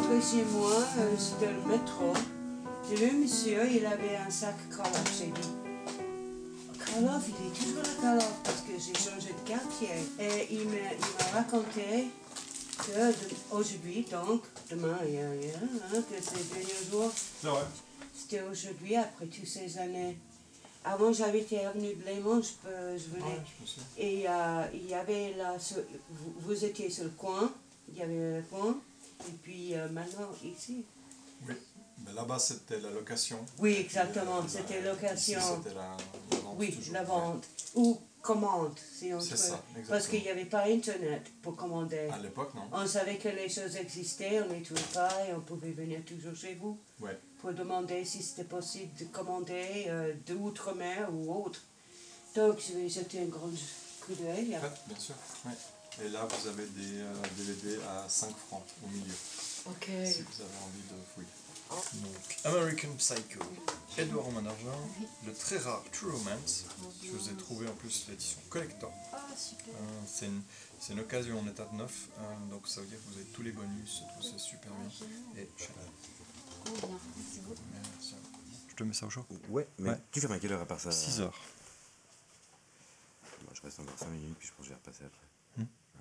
rentrée chez moi, c'était le métro. J'ai vu un monsieur, il avait un sac Karloff. J'ai dit, Karloff, il est toujours à Karloff parce que j'ai changé de quartier. Et il m'a raconté que aujourd'hui, donc, demain, que c'est le dernier jour. C'est vrai. C'était aujourd'hui, après toutes ces années. Avant, j'habitais avenue de Léman, je venais. Ouais, je sais. Et il y avait là, vous étiez sur le coin, il y avait le coin. Et puis maintenant, ici. Oui, mais là-bas c'était la location. Oui, exactement, c'était location. Ici c'était la vente. Oui, toujours. la vente. Ou commande, si on C'est peut. ça, exactement. Parce qu'il n'y avait pas Internet pour commander. À l'époque, non. On savait que les choses existaient, on ne trouvait pas et on pouvait venir toujours chez vous. Ouais. Pour demander si c'était possible de commander de Outre-mer ou autre. Donc, je vais jeter un grand coup d'œil. Ouais, bien sûr. Ouais. Et là, vous avez des DVD à 5 francs au milieu. Ok. Si vous avez envie de fouiller. Donc, American Psycho, Edouard Romain d'Argent, le très rare True Romance. Je vous ai trouvé en plus l'édition collector. Ah, super. C'est une occasion en état de neuf, donc ça veut dire que vous avez tous les bonus, tout c'est super bien. Et cher. Oh, bien, c'est beau. Merci. Je te mets ça au chaud. Ouais, mais Ouais. tu fermes à quelle heure à part ça? 6 heures. Moi, je reste encore 5 minutes, puis je pense que je vais repasser après.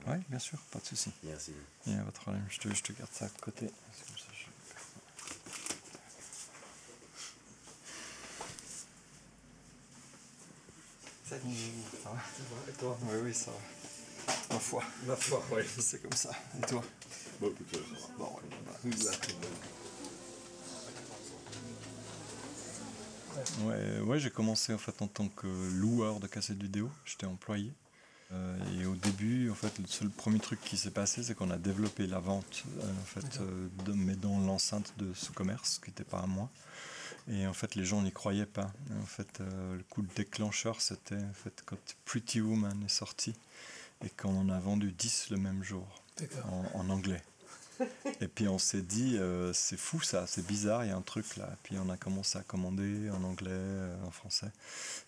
Oui, bien sûr, pas de souci. Merci. Il n'y a pas de problème, je te garde ça à côté. C'est comme ça, Salut. Ça va? Et toi? Oui, oui, ça va. Ma foi. Ma foi, ouais. C'est comme ça. Et toi? Bon, écoute, ça va. Bon, ouais, j'ai commencé en fait en tant que loueur de cassettes vidéo. J'étais employé. Et au début, en fait, le premier truc qui s'est passé, c'est qu'on a développé la vente, mais dans l'enceinte de ce commerce, qui n'était pas à moi. Et en fait, les gens n'y croyaient pas. Et en fait, le coup de déclencheur, c'était en fait, quand Pretty Woman est sorti et qu'on en a vendu 10 le même jour, en anglais. Et puis on s'est dit, c'est fou ça, c'est bizarre, il y a un truc là. Puis on a commencé à commander en anglais, en français.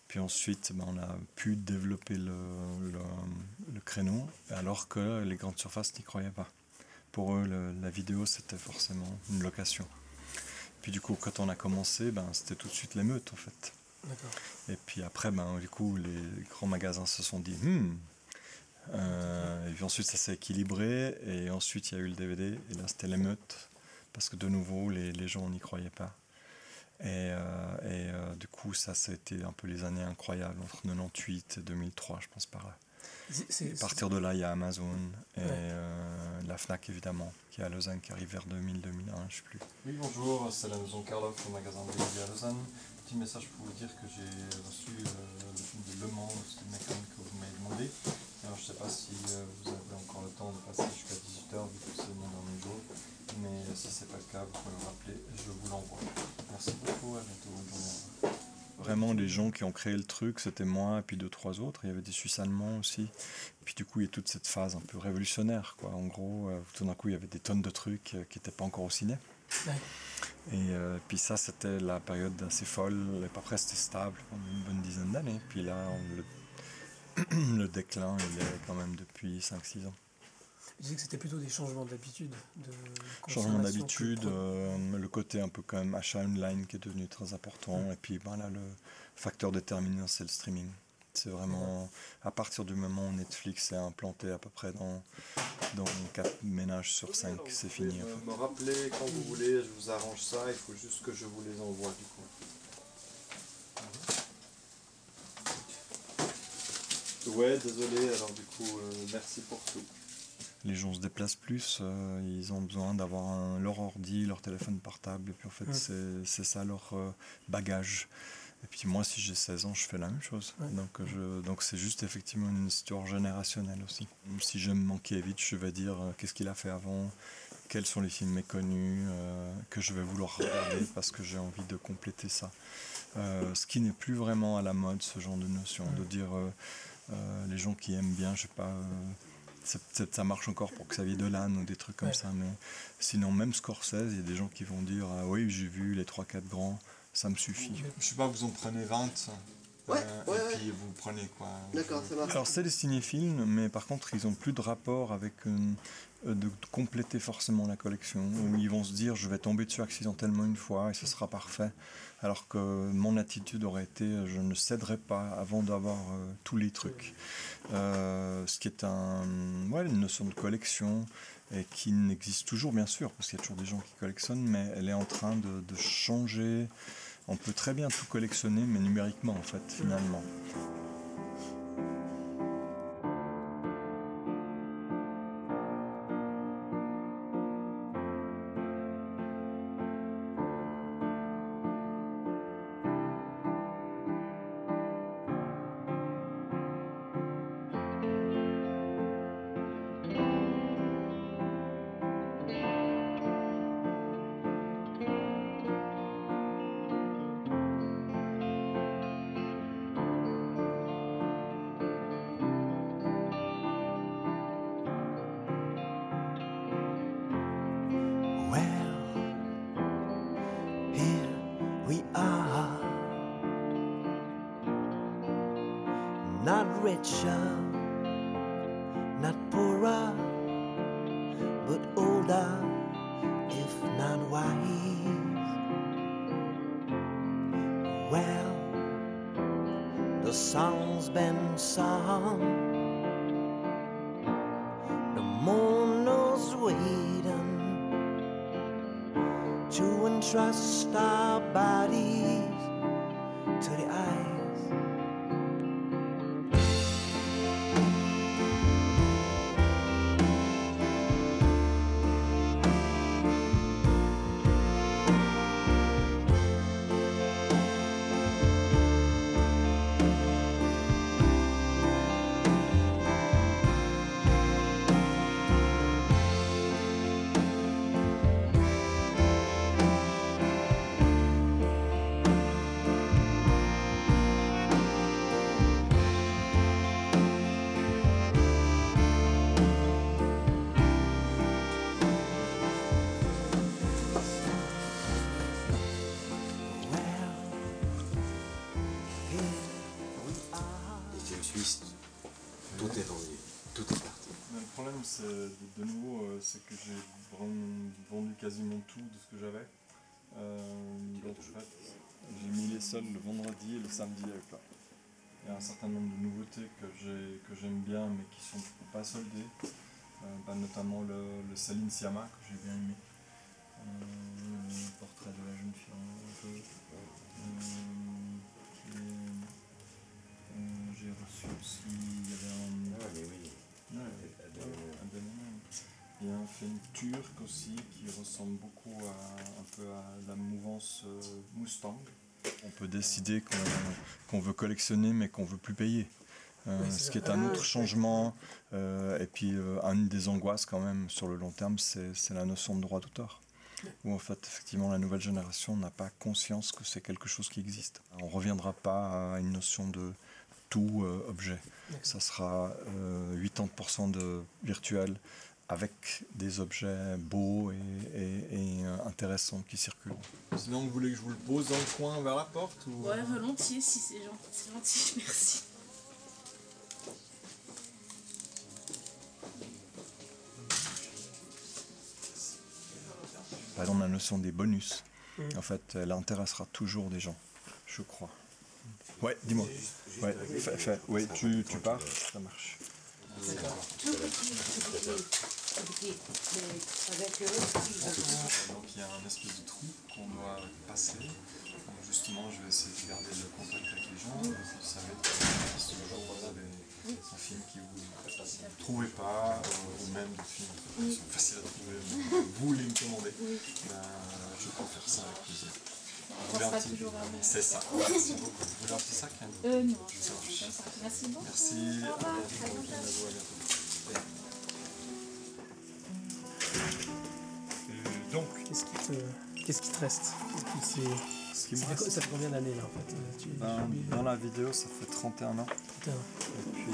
Puis ensuite, on a pu développer le créneau, alors que les grandes surfaces n'y croyaient pas. Pour eux, la vidéo, c'était forcément une location. Puis du coup, quand on a commencé, c'était tout de suite l'émeute en fait. D'accord. Et puis après, du coup, les grands magasins se sont dit, et puis ensuite ça s'est équilibré, et ensuite il y a eu le DVD, et là c'était l'émeute, parce que de nouveau les gens n'y croyaient pas. Et du coup ça a été un peu les années incroyables, entre 98 et 2003 je pense par là. À partir de là il y a Amazon, et la Fnac évidemment, qui est à Lausanne, qui arrive vers 2000-2001, je sais plus. Oui, bonjour, c'est la maison Karloff, au magasin de DVD à Lausanne. Petit message pour vous dire que j'ai reçu le film de Le Mans, c'est une mécanique que vous m'avez demandé. Alors je ne sais pas si vous avez encore le temps de passer jusqu'à 18h, vu que c'est le dernier jour. Mais si ce n'est pas le cas, vous pouvez me rappeler, je vous l'envoie. Merci beaucoup, à bientôt, bonne journée. Vraiment, les gens qui ont créé le truc, c'était moi et puis 2-3 autres. Il y avait des Suisses allemands aussi. Et puis du coup, il y a toute cette phase un peu révolutionnaire, quoi. En gros, tout d'un coup, il y avait des tonnes de trucs qui n'étaient pas encore au ciné. Ouais. Et puis ça, c'était la période assez folle. Et après, c'était stable pendant une bonne dizaine d'années. Puis là, le déclin, il est quand même depuis 5-6 ans. Tu disais que c'était plutôt des changements d'habitude, Changement d'habitude, le côté un peu quand même achat online qui est devenu très important. Et puis là, le facteur déterminant, c'est le streaming. C'est vraiment, à partir du moment où Netflix est implanté à peu près dans 4 ménages sur 5, c'est fini. Vous pouvez me rappeler quand vous voulez, je vous arrange ça, il faut juste que je vous les envoie du coup. Ouais, désolé, alors du coup, merci pour tout. Les gens se déplacent plus, ils ont besoin d'avoir leur ordi, leur téléphone portable, et puis en fait c'est ça leur bagage. Et puis moi, si j'ai 16 ans, je fais la même chose. Ouais. Donc c'est juste effectivement une histoire générationnelle aussi. Si j'aime Mankiewicz, je vais dire qu'est-ce qu'il a fait avant, quels sont les films méconnus que je vais vouloir regarder parce que j'ai envie de compléter ça. Ce qui n'est plus vraiment à la mode, ce genre de notion, de dire les gens qui aiment bien, je sais pas... ça marche encore pour Xavier Dolan ou des trucs comme ça, mais sinon même Scorsese, il y a des gens qui vont dire ah oui, j'ai vu les 3-4 grands, ça me suffit. Je sais pas, vous en prenez 20 et puis vous prenez quoi. D'accord, ça marche. Alors c'est des cinéphiles, mais par contre ils ont plus de rapport avec de compléter forcément la collection, où ils vont se dire je vais tomber dessus accidentellement une fois et ce sera parfait, alors que mon attitude aurait été je ne céderai pas avant d'avoir tous les trucs. Ce qui est une notion de collection et qui n'existe toujours bien sûr, parce qu'il y a toujours des gens qui collectionnent, mais elle est en train de changer. On peut très bien tout collectionner, mais numériquement en fait, finalement. Not richer, not poorer, but older, if not wise. Well, the song's been sung, the moon knows waiting to entrust our bodies to the eyes. Tout est vendu, tout est parti. Le problème, c'est de nouveau, c'est que j'ai vendu quasiment tout de ce que j'avais. Donc, en fait, j'ai mis les soldes le vendredi et le samedi avec là. Il y a un certain nombre de nouveautés que j'aime bien, mais qui ne sont pas soldées. Notamment le Céline Sciamma, que j'ai bien aimé. Le portrait de la jeune fille un peu. J'ai reçu aussi, il y avait un... Ah mais oui. Il y a un film turc aussi qui ressemble beaucoup un peu à la mouvance Mustang. On peut décider qu'on veut collectionner mais qu'on ne veut plus payer. Ce qui est un autre changement. Et puis une des angoisses quand même sur le long terme, c'est la notion de droit d'auteur. Où en fait effectivement la nouvelle génération n'a pas conscience que c'est quelque chose qui existe. On ne reviendra pas à une notion de tout objet. Ça sera 80% de virtuel avec des objets beaux et intéressants qui circulent. Sinon vous voulez que je vous le pose dans le coin vers la porte ou... Ouais, volontiers si c'est gentil, merci. Par exemple la notion des bonus, en fait elle intéressera toujours des gens, je crois. Ouais, dis-moi. Ouais, oui, tu pars, ça marche. Tout petit, avec eux. Donc il y a un espèce de trou qu'on doit passer. Donc justement, je vais essayer de garder le contact avec les gens. Vous savez, si le jour où vous avez un film qui vous ne trouvez pas, ou même des films qui sont faciles à trouver, mais vous voulez me commander, je peux faire ça avec plaisir. On sera toujours à vous. C'est ça. Merci beaucoup. Vous voulez un petit sac hein? Non. Ça marche. Merci beaucoup. Merci. Au revoir. À bientôt. Donc, qu'est-ce qui te reste? Ça fait combien d'années là en fait? Dans la vidéo, ça fait 31 ans. Putain. Et puis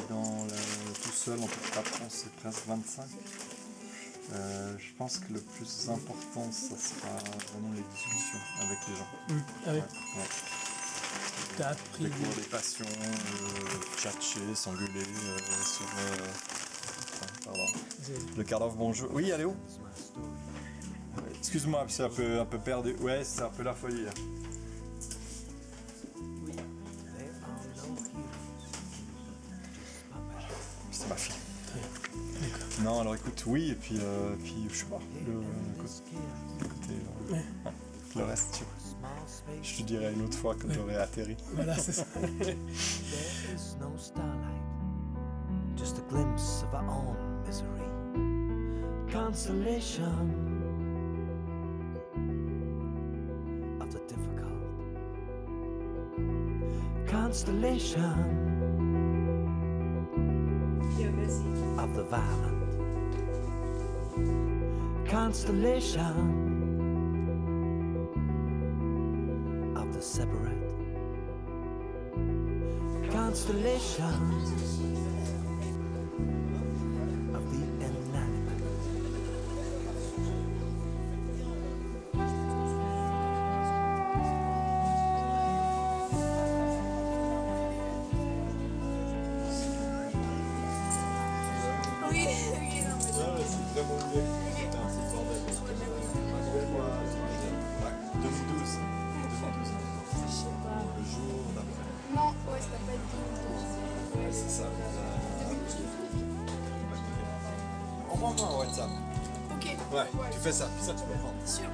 tout seul, en tout cas, c'est presque 25. Je pense que le plus important, ça sera vraiment les discussions avec les gens. Ah oui. Ouais. T'as appris Découvrir les passions, tchatcher, s'engueuler sur... Pardon. Le Karloff, bonjour. Oui, allez où? Excuse-moi, c'est un peu perdu. Ouais, c'est un peu la folie là. C'est ma fille. Non, alors écoute, oui, et puis je sais pas, le côté, le reste, tu vois. Je te dirai une autre fois quand t'aurais atterri. Voilà, c'est ça. There is no starlight, just a glimpse of our own misery. Consolation of the difficult. Constellation of the violent. Constellation of the separate. Constellation of the inanimate. Oui, oui, non, mais c'est vraiment mieux. C'est un bordel. 2012. je sais pas. Le jour d'après. Non, ouais, ça va pas être 2012. Ouais, c'est ça. Envoie-moi un WhatsApp. Ok. Ouais, tu fais ça, puis ça tu peux prendre. Sûr.